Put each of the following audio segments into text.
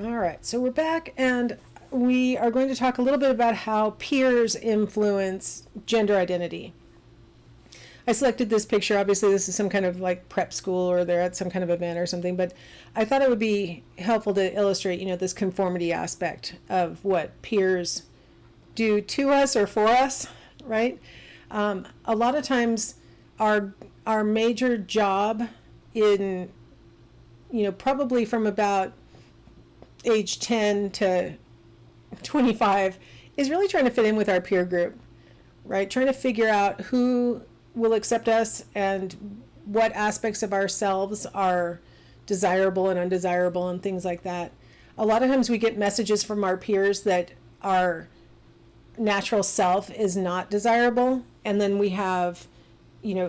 All right, so we're back, and we are going to talk a little bit about how peers influence gender identity. I selected this picture. Obviously, this is some kind of like prep school, or they're at some kind of event or something, but I thought it would be helpful to illustrate, this conformity aspect of what peers do to us or for us, right? A lot of times our major job in, probably from about age 10 to 25 is really trying to fit in with our peer group, right? Trying to figure out who will accept us and what aspects of ourselves are desirable and undesirable and things like that. A lot of times we get messages from our peers that our natural self is not desirable, and then we have,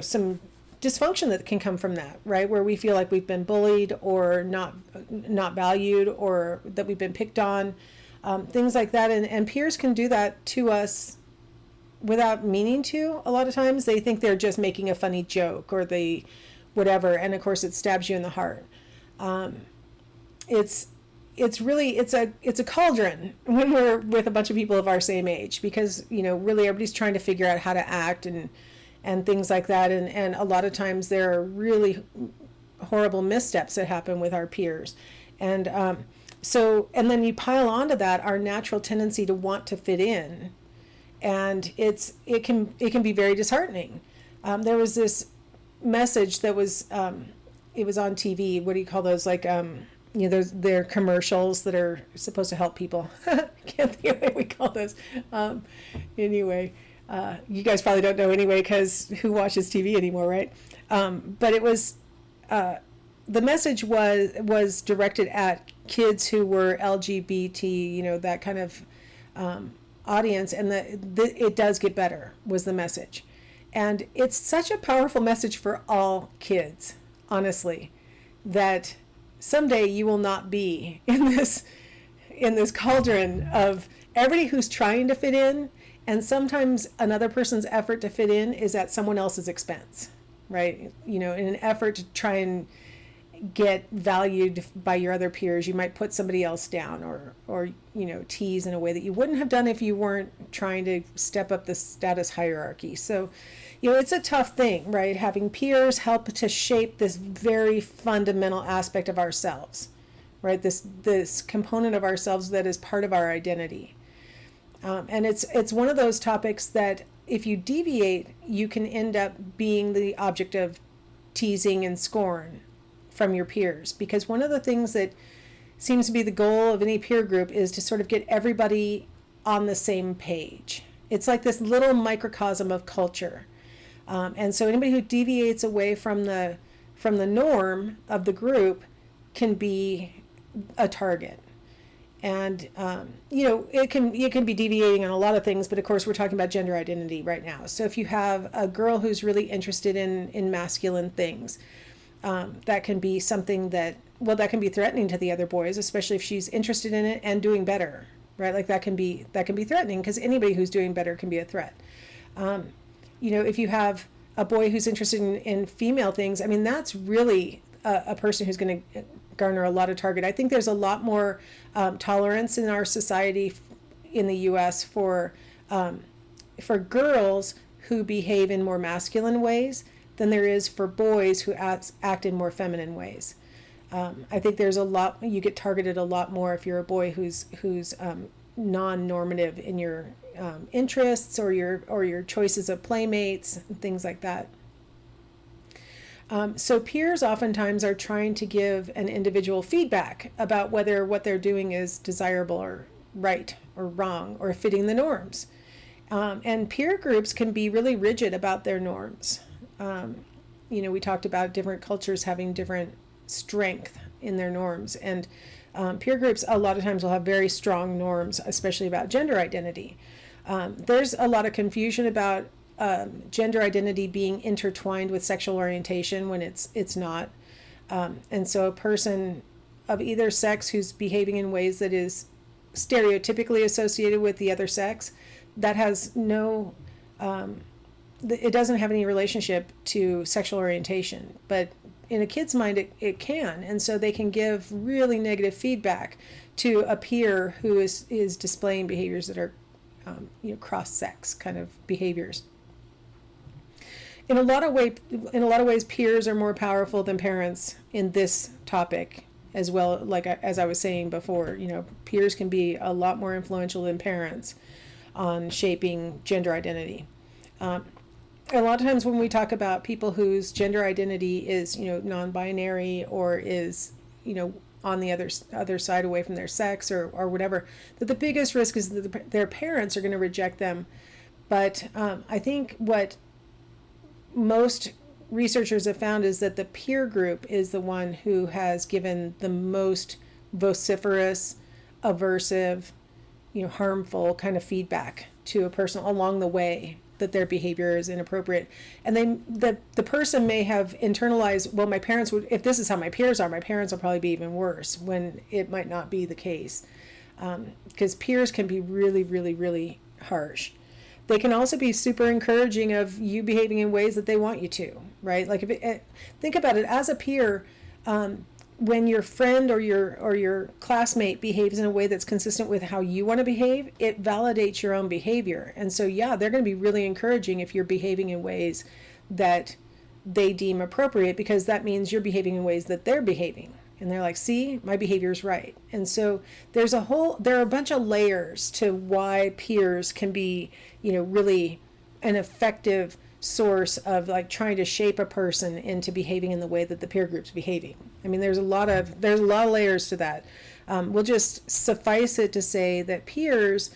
some dysfunction that can come from that, right? Where we feel like we've been bullied or not valued, or that we've been picked on, things like that. And peers can do that to us without meaning to. A lot of times they think they're just making a funny joke, or they whatever, and of course it stabs you in the heart. It's a cauldron when we're with a bunch of people of our same age, because really everybody's trying to figure out how to act and things like that, and a lot of times there are really horrible missteps that happen with our peers, and then you pile onto that our natural tendency to want to fit in, and it can be very disheartening. There was this message that was it was on TV. What do you call those? Like they're commercials that are supposed to help people. I can't think of what we call those. Anyway. You guys probably don't know anyway, because who watches TV anymore, right? But it was, the message was directed at kids who were LGBT, that kind of audience, and it does get better was the message. And it's such a powerful message for all kids, honestly, that someday you will not be in this cauldron of everybody who's trying to fit in. And sometimes another person's effort to fit in is at someone else's expense, right? In an effort to try and get valued by your other peers, you might put somebody else down, or tease in a way that you wouldn't have done if you weren't trying to step up the status hierarchy. So, it's a tough thing, right? Having peers help to shape this very fundamental aspect of ourselves, right? This component of ourselves that is part of our identity. And it's one of those topics that if you deviate, you can end up being the object of teasing and scorn from your peers. Because one of the things that seems to be the goal of any peer group is to sort of get everybody on the same page. It's like this little microcosm of culture. And so anybody who deviates away from the norm of the group can be a target. And, it can be deviating on a lot of things, but of course we're talking about gender identity right now. So if you have a girl who's really interested in masculine things, that can be something that can be threatening to the other boys, especially if she's interested in it and doing better, right? Like that can be threatening, because anybody who's doing better can be a threat. If you have a boy who's interested in female things, I mean, that's really a person who's going to garner a lot of target. I think there's a lot more tolerance in our society in the U.S. for girls who behave in more masculine ways than there is for boys who act in more feminine ways. I think there's you get targeted a lot more if you're a boy who's non-normative in your interests or your choices of playmates and things like that. So peers oftentimes are trying to give an individual feedback about whether what they're doing is desirable or right or wrong or fitting the norms. And peer groups can be really rigid about their norms. We talked about different cultures having different strength in their norms. And peer groups a lot of times will have very strong norms, especially about gender identity. There's a lot of confusion about gender identity being intertwined with sexual orientation when it's not. And so a person of either sex who's behaving in ways that is stereotypically associated with the other sex, that has no, it doesn't have any relationship to sexual orientation, but in a kid's mind it can, and so they can give really negative feedback to a peer who is displaying behaviors that are cross-sex kind of behaviors. In a lot of ways, peers are more powerful than parents in this topic as well. Like as I was saying before, peers can be a lot more influential than parents on shaping gender identity. A lot of times when we talk about people whose gender identity is non-binary or is on the other side away from their sex or whatever, that the biggest risk is that their parents are going to reject them. But I think what most researchers have found is that the peer group is the one who has given the most vociferous, aversive, harmful kind of feedback to a person along the way that their behavior is inappropriate. And the person may have internalized, well, my parents would, if this is how my peers are, my parents will probably be even worse, when it might not be the case. Because peers can be really, really, really harsh. They can also be super encouraging of you behaving in ways that they want you to, right? Like think about it as a peer. When your friend or your classmate behaves in a way that's consistent with how you want to behave, it validates your own behavior. And so, yeah, they're going to be really encouraging if you're behaving in ways that they deem appropriate, because that means you're behaving in ways that they're behaving. And they're like, see, my behavior is right. And so there are a bunch of layers to why peers can be, really an effective source of like trying to shape a person into behaving in the way that the peer group's behaving. I mean, there's a lot of layers to that. We'll just suffice it to say that peers,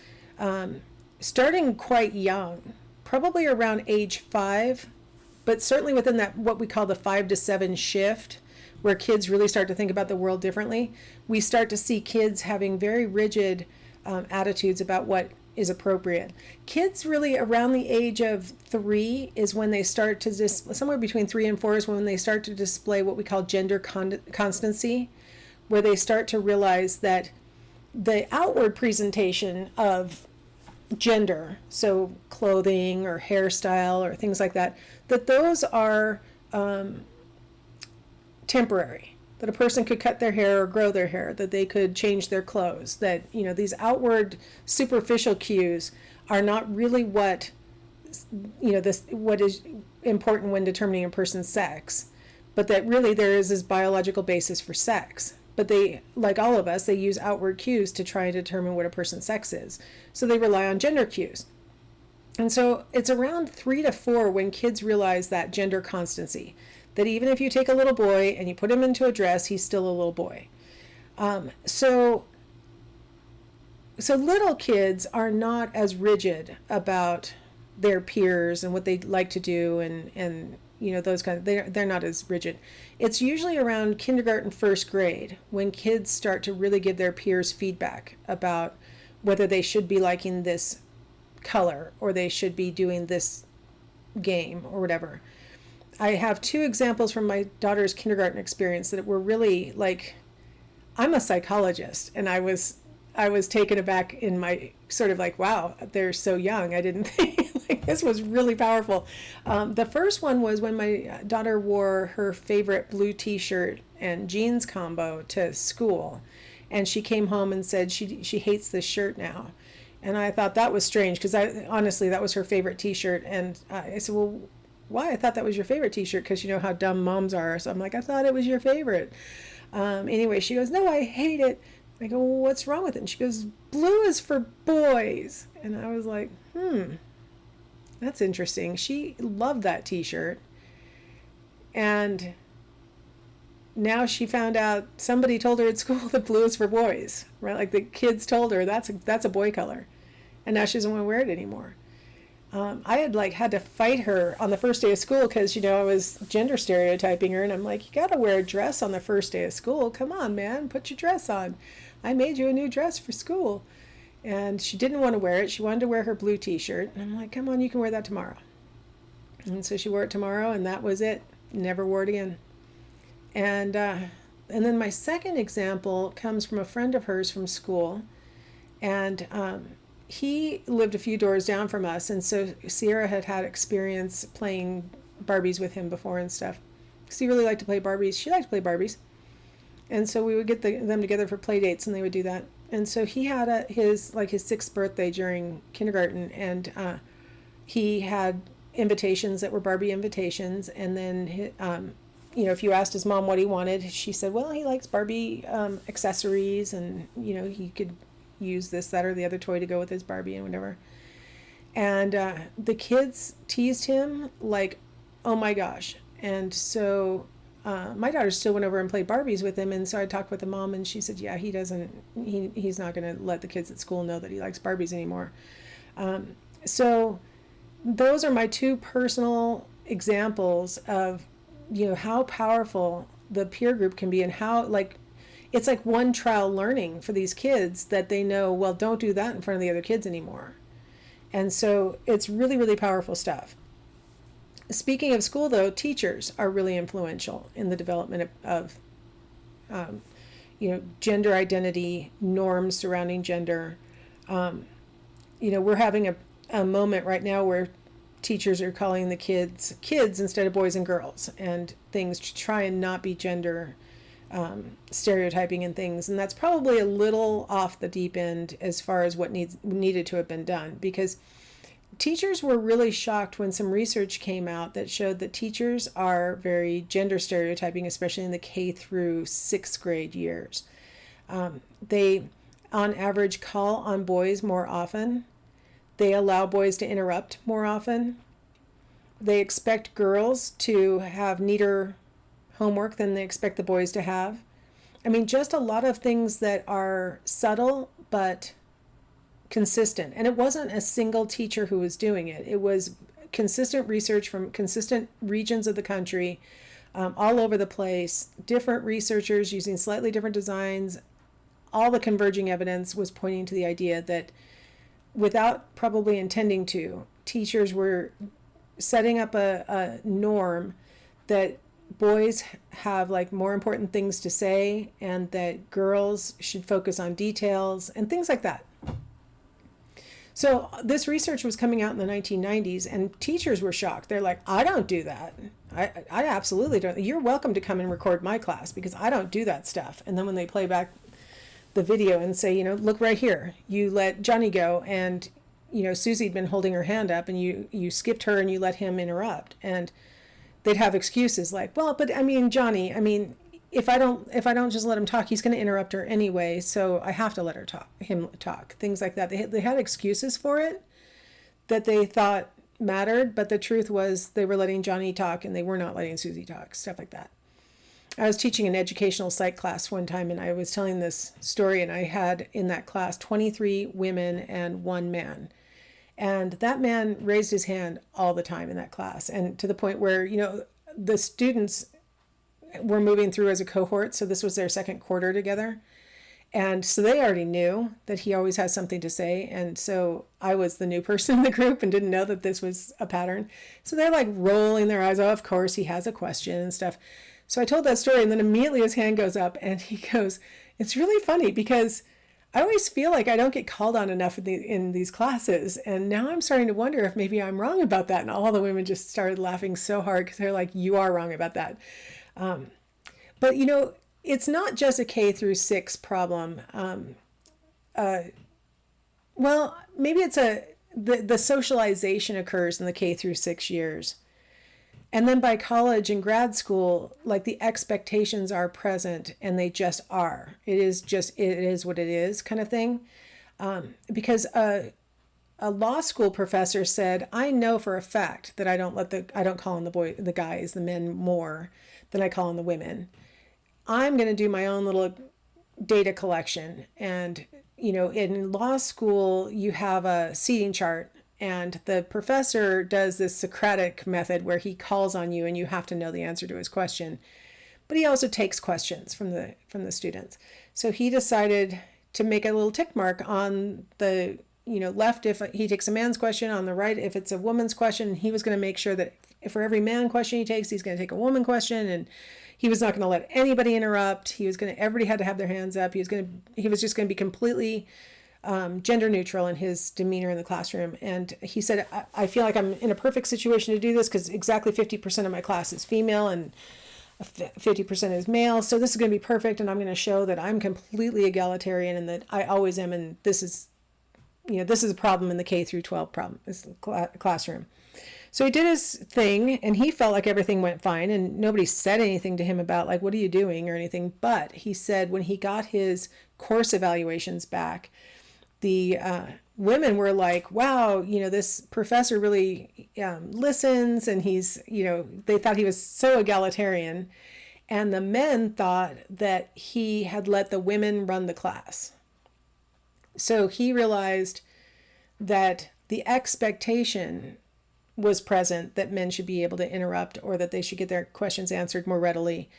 starting quite young, probably around age 5, but certainly within that what we call the 5 to 7 shift, where kids really start to think about the world differently, we start to see kids having very rigid attitudes about what is appropriate. Kids really around the age of 3 is when they start to somewhere between 3 and 4 is when they start to display what we call gender constancy, where they start to realize that the outward presentation of gender, so clothing or hairstyle or things like that, that those are temporary, that a person could cut their hair or grow their hair, that they could change their clothes, that these outward superficial cues are not really what what is important when determining a person's sex, but that really there is this biological basis for sex. But they, like all of us, they use outward cues to try and determine what a person's sex is. So they rely on gender cues. And so it's around 3 to 4 when kids realize that gender constancy, that even if you take a little boy and you put him into a dress, he's still a little boy. So little kids are not as rigid about their peers and what they like to do and those kind of, they're not as rigid. It's usually around kindergarten, first grade, when kids start to really give their peers feedback about whether they should be liking this color or they should be doing this game or whatever. I have 2 examples from my daughter's kindergarten experience that were really like, I'm a psychologist, and I was taken aback in my sort of like, wow, they're so young. I didn't think like this was really powerful. The first one was when my daughter wore her favorite blue t-shirt and jeans combo to school, and she came home and said she hates this shirt now. And I thought that was strange, because honestly, that was her favorite t-shirt. And I said, well, why? I thought that was your favorite t-shirt, because you know how dumb moms are. So I'm like, I thought it was your favorite. Anyway, she goes, no, I hate it. I go, well, what's wrong with it? And she goes, blue is for boys. And I was like, that's interesting. She loved that t-shirt. And now she found out somebody told her at school that blue is for boys, right? Like the kids told her that's a boy color. And now she doesn't want to wear it anymore. I had to fight her on the first day of school because, I was gender stereotyping her, and I'm like, you got to wear a dress on the first day of school. Come on, man, put your dress on. I made you a new dress for school. And she didn't want to wear it. She wanted to wear her blue t-shirt. And I'm like, come on, you can wear that tomorrow. And so she wore it tomorrow, and that was it. Never wore it again. And then my second example comes from a friend of hers from school. And he lived a few doors down from us, and so Sierra had experience playing Barbies with him before and stuff. because he really liked to play Barbies. She liked to play Barbies. And so we would get them together for play dates, and they would do that. And so he had his 6th birthday during kindergarten, and he had invitations that were Barbie invitations. And then, if you asked his mom what he wanted, she said, well, he likes Barbie accessories, and, he could use this, that, or the other toy to go with his Barbie and whatever. And the kids teased him like, oh my gosh. And so my daughter still went over and played Barbies with him, and so I talked with the mom, and she said, yeah, he's not going to let the kids at school know that he likes Barbies anymore. So those are my 2 personal examples of, how powerful the peer group can be, and how, it's like one trial learning for these kids, that they know, well, don't do that in front of the other kids anymore. And so it's really, really powerful stuff. Speaking of school, though, teachers are really influential in the development of gender identity, norms surrounding gender. We're having a moment right now where teachers are calling the kids instead of boys and girls, and things to try and not be gender stereotyping and things. And that's probably a little off the deep end as far as what needed to have been done, because teachers were really shocked when some research came out that showed that teachers are very gender stereotyping, especially in the K through 6th grade years. They, on average, call on boys more often. They allow boys to interrupt more often. They expect girls to have neater homework than they expect the boys to have. I mean, just a lot of things that are subtle but consistent. And it wasn't a single teacher who was doing it. It was consistent research from consistent regions of the country, all over the place, different researchers using slightly different designs. All the converging evidence was pointing to the idea that, without probably intending to, teachers were setting up a norm that boys have more important things to say, and that girls should focus on details and things like that. So this research was coming out in the 1990s, and teachers were shocked. They're like, I don't do that. I absolutely don't. You're welcome to come and record my class, because I don't do that stuff. And then when they play back the video and say, look right here, you let Johnny go, and Susie'd been holding her hand up, and you skipped her and you let him interrupt. And they'd have excuses like, well, but Johnny, if I don't just let him talk, he's going to interrupt her anyway, so I have to let him talk. Things like that. They had excuses for it that they thought mattered, but the truth was they were letting Johnny talk and they were not letting Susie talk, stuff like that. I was teaching an educational psych class one time, and I was telling this story, and I had in that class 23 women and 1 man. And that man raised his hand all the time in that class, and to the point where, the students were moving through as a cohort, so this was their 2nd quarter together. And so they already knew that he always has something to say, and so I was the new person in the group and didn't know that this was a pattern. So they're rolling their eyes, oh, of course, he has a question and stuff. So I told that story, and then immediately his hand goes up, and he goes, it's really funny because I always feel like I don't get called on enough in these classes, and now I'm starting to wonder if maybe I'm wrong about that. And all the women just started laughing so hard, because they're like, you are wrong about that. But it's not just a K through 6 problem. Well, maybe it's the socialization occurs in the K through 6 years. And then by college and grad school, the expectations are present, and they just are. It is what it is kind of thing. Because a law school professor said, I know for a fact that I don't call on the guys, the men, more than I call on the women. I'm going to do my own little data collection. And, in law school, you have a seating chart, and the professor does this Socratic method where he calls on you and you have to know the answer to his question. But he also takes questions from the students. So he decided to make a little tick mark on the left if he takes a man's question, on the right if it's a woman's question. He was going to make sure that for every man question he takes, he's going to take a woman question, and he was not going to let anybody interrupt. Everybody had to have their hands up. He was just going to be completely gender neutral in his demeanor in the classroom. And he said, I feel like I'm in a perfect situation to do this, because exactly 50% of my class is female, and 50% is male. So this is going to be perfect. And I'm going to show that I'm completely egalitarian and that I always am. And this is, this is a problem in the K through 12 problem, is classroom. So he did his thing and he felt like everything went fine and nobody said anything to him about like, what are you doing or anything. But he said when he got his course evaluations back, the women were like, wow, this professor really listens, and he's, they thought he was so egalitarian. And the men thought that he had let the women run the class. So he realized that the expectation was present that men should be able to interrupt or that they should get their questions answered more readily.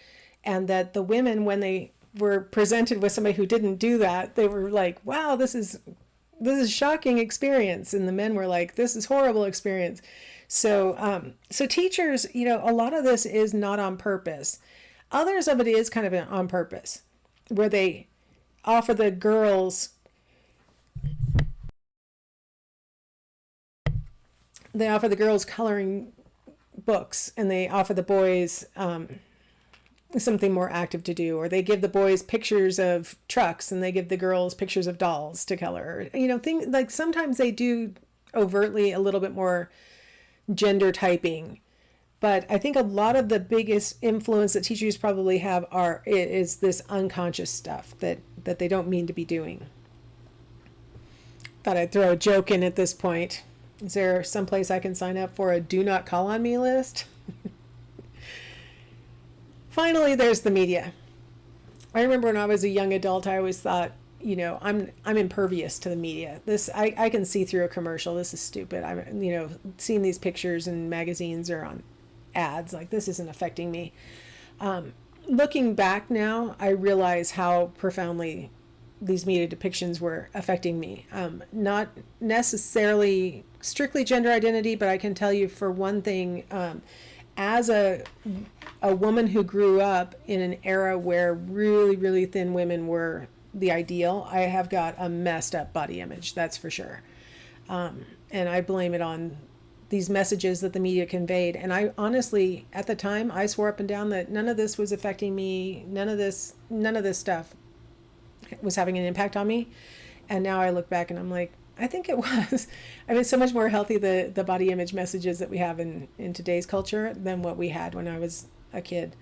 And that the women, when they were presented with somebody who didn't do that, they were like, wow, this is a shocking experience. And the men were like, this is horrible experience. So teachers, a lot of this is not on purpose. Others of it is kind of on purpose, where they offer the girls coloring books, and they offer the boys something more active to do, or they give the boys pictures of trucks and they give the girls pictures of dolls to color. Things like sometimes they do overtly a little bit more gender typing, but I think a lot of the biggest influence that teachers probably have is this unconscious stuff that they don't mean to be doing. Thought I'd throw a joke in at this point. Is there someplace I can sign up for a do not call on me list? Finally, there's the media. I remember when I was a young adult, I always thought, I'm impervious to the media. I can see through a commercial. This is stupid. I'm, seeing these pictures in magazines or on ads, like this isn't affecting me. Looking back now, I realize how profoundly these media depictions were affecting me. Not necessarily strictly gender identity, but I can tell you for one thing, as a woman who grew up in an era where really, really thin women were the ideal, I have got a messed up body image, that's for sure. And I blame it on these messages that the media conveyed. And I honestly, at the time, I swore up and down that none of this was affecting me. None of this stuff was having an impact on me. And now I look back and I'm like, I think it was. I mean, it's so much more healthy, the body image messages that we have in today's culture than what we had when I was a kid.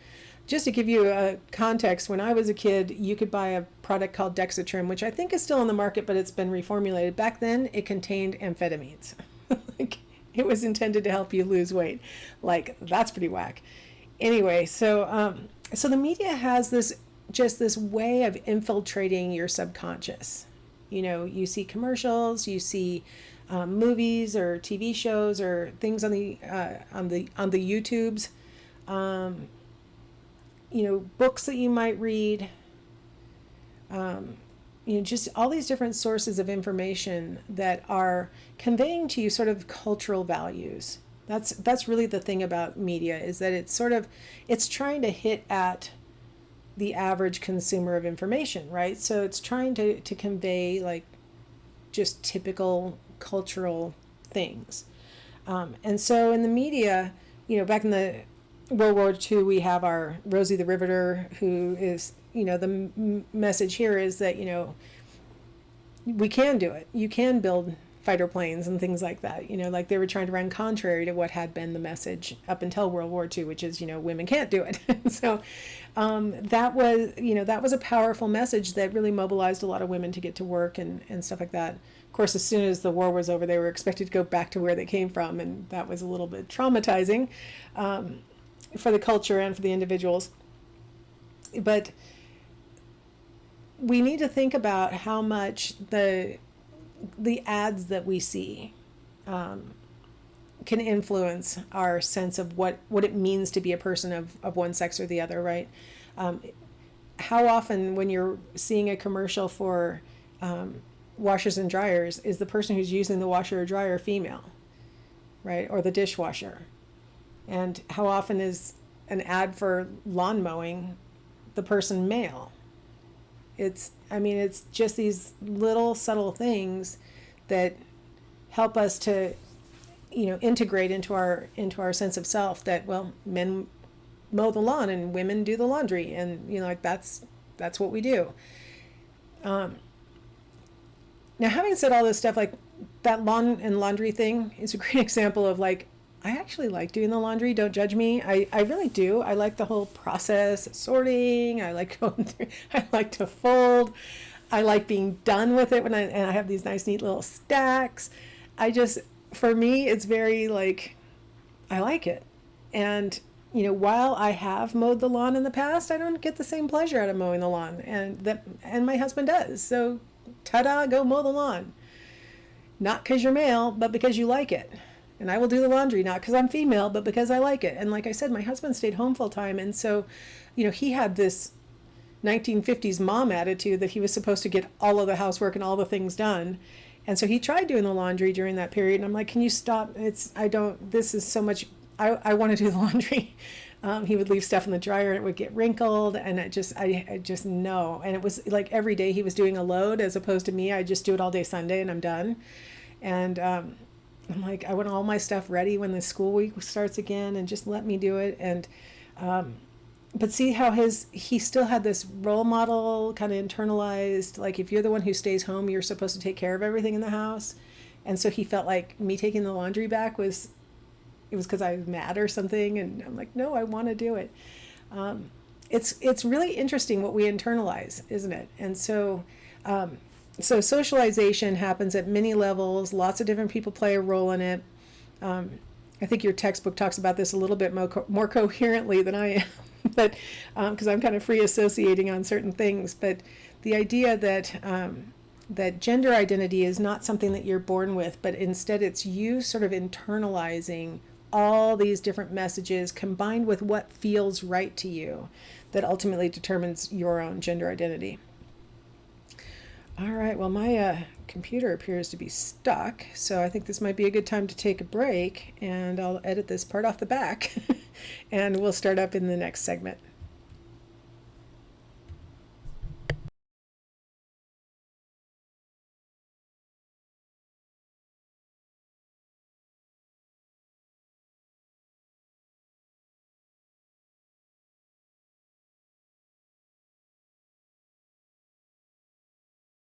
Just to give you a context, when I was a kid, you could buy a product called Dexatrim, which I think is still on the market, but it's been reformulated. Back then, it contained amphetamines. Like, it was intended to help you lose weight. Like, that's pretty whack. Anyway, so the media has this way of infiltrating your subconscious. You see commercials, you see movies or TV shows or things on the YouTubes, books that you might read, just all these different sources of information that are conveying to you sort of cultural values. That's really the thing about media, is that it's trying to hit at the average consumer of information, right? So it's trying to convey like just typical cultural things. And so in the media, back in the World War II, we have our Rosie the Riveter, who is, the message here is that, we can do it. You can build fighter planes and things like that. Like they were trying to run contrary to what had been the message up until World War II, which is, women can't do it. So that was a powerful message that really mobilized a lot of women to get to work and stuff like that. Of course, as soon as the war was over, they were expected to go back to where they came from, and that was a little bit traumatizing for the culture and for the individuals. But we need to think about how much the ads that we see can influence our sense of what it means to be a person of one sex or the other, right? How often when you're seeing a commercial for washers and dryers, is the person who's using the washer or dryer female, right? Or the dishwasher? And how often is an ad for lawn mowing the person male? It's just these little subtle things that help us to, integrate into our sense of self that, well, men mow the lawn and women do the laundry, and like that's what we do. Now, having said all this stuff, like that lawn and laundry thing is a great example of like, I actually like doing the laundry. Don't judge me. I really do. I like the whole process of sorting. I like going through, I like to fold. I like being done with it and I have these nice, neat little stacks. For me, it's very like, I like it. And, while I have mowed the lawn in the past, I don't get the same pleasure out of mowing the lawn. And my husband does. So, ta-da, go mow the lawn. Not because you're male, but because you like it. And I will do the laundry, not because I'm female, but because I like it. And like I said, my husband stayed home full time. And so, he had this 1950s mom attitude that he was supposed to get all of the housework and all the things done. And so he tried doing the laundry during that period. And I'm like, can you stop? This is so much. I want to do the laundry. He would leave stuff in the dryer and it would get wrinkled. And I just know. And it was like every day he was doing a load as opposed to me. I just do it all day Sunday and I'm done. And I'm like, I want all my stuff ready when the school week starts again and just let me do it. And, but see how he still had this role model kind of internalized, like if you're the one who stays home, you're supposed to take care of everything in the house. And so he felt like me taking the laundry back was because I was mad or something. And I'm like, no, I want to do it. It's really interesting what we internalize, isn't it? And so, so socialization happens at many levels. Lots of different people play a role in it. I think your textbook talks about this a little bit more coherently than I am, but because I'm kind of free associating on certain things. But the idea that gender identity is not something that you're born with, but instead it's you sort of internalizing all these different messages combined with what feels right to you that ultimately determines your own gender identity. All right, well, my computer appears to be stuck, so I think this might be a good time to take a break, and I'll edit this part off the back, and we'll start up in the next segment.